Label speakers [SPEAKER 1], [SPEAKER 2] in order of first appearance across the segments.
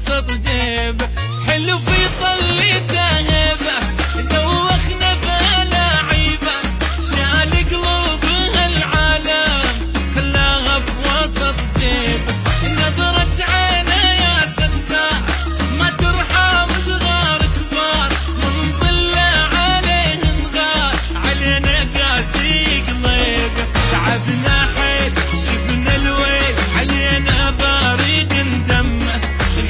[SPEAKER 1] بوسط جيبه، حلو في طليته هيبه، دوخنا بلاعيبه، شال قلوب هالعالم خلاها بوسط جيبه، نظرة عينه يا ستار ما ترحم صغار كبار، من ظله عليه نغار، علينا قاسي قليبه، تعبنا حيل شفنا الويل، علينا بارد دمه،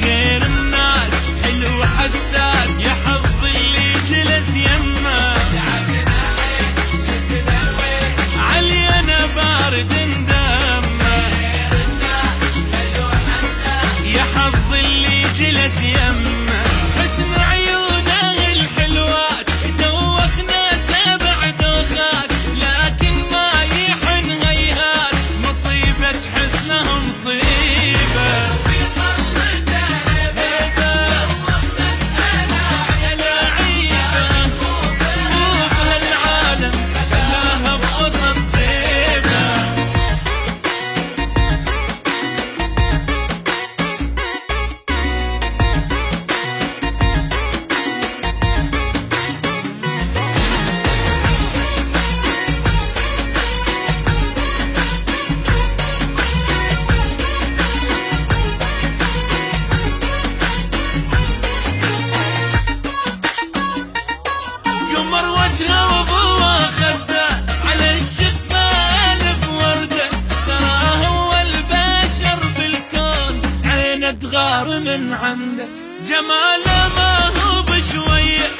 [SPEAKER 1] غير الناس حلو حساس، يا حظ اللي جلس يمه، تعبنا حيل شفنا الويل، علينا بارد دمه، غير الناس حلو حساس، يا حظ اللي جلس يمه، حسن عيونه الحلوات دوخنا 7 دوخات، لكن ما يحن هيهات، مصيبة حسنه مصيبة، في طلته هيبة، دوخنا بلاعيبة، قلوب هالعالم خلاها بوسط جيبه. قمر وجهه وضوى خده، على الشفة 1000 وردة، ترى هو البشر بالكون عينه تغار من عنده، جماله ما هو بشوية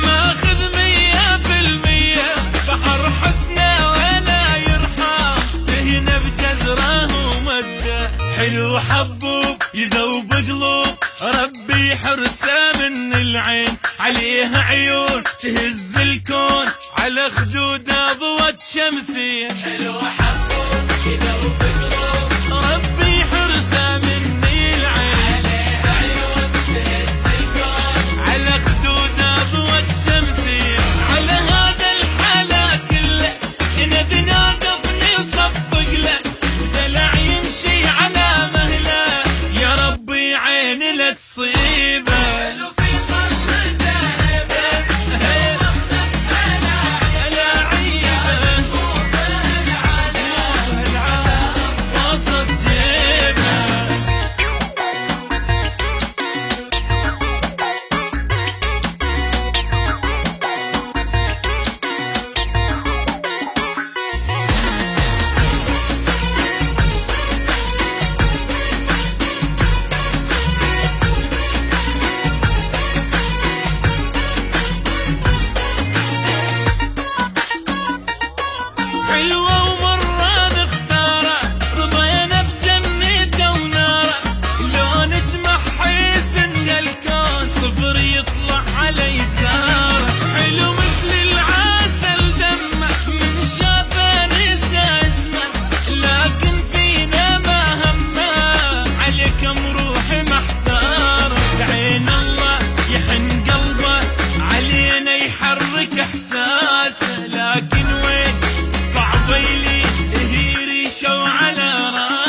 [SPEAKER 1] ماخذ 100%، بحر حسنه ولا يرحم، تهنا بجزره ومده، حلو حبوب يذوب قلوب، ربي حرسه من العين، عليه عيون تهز الكون، على خدوده ضوء شمسية، حلو حبوب يذوب قلوب، ربي حرسه من العين، عليه عيون تهز الكون، على خدوده ضوء شمسية، على هذا الحلا كله نبي نصفق له، دلع يمشي على مهله، يا ربي عين لا تصيبه، في طلته هيبة، دوخنا بلاعيبة، قلوب هالعالم وسط جيبه. حلوة ومرة نختاره، رضينا بجنته وناره، لو نجمع حيسن الكون 0 يطلع على يساره، حلو مثل العسل دمه، من شافه نسى اسمه، لكن فينا ما همه، عليكم روحي محتاره، بعين الله يحن قلبه، علينا يحرك احساسه، لكن وين صعب لي هي ريشه وعلى راسه.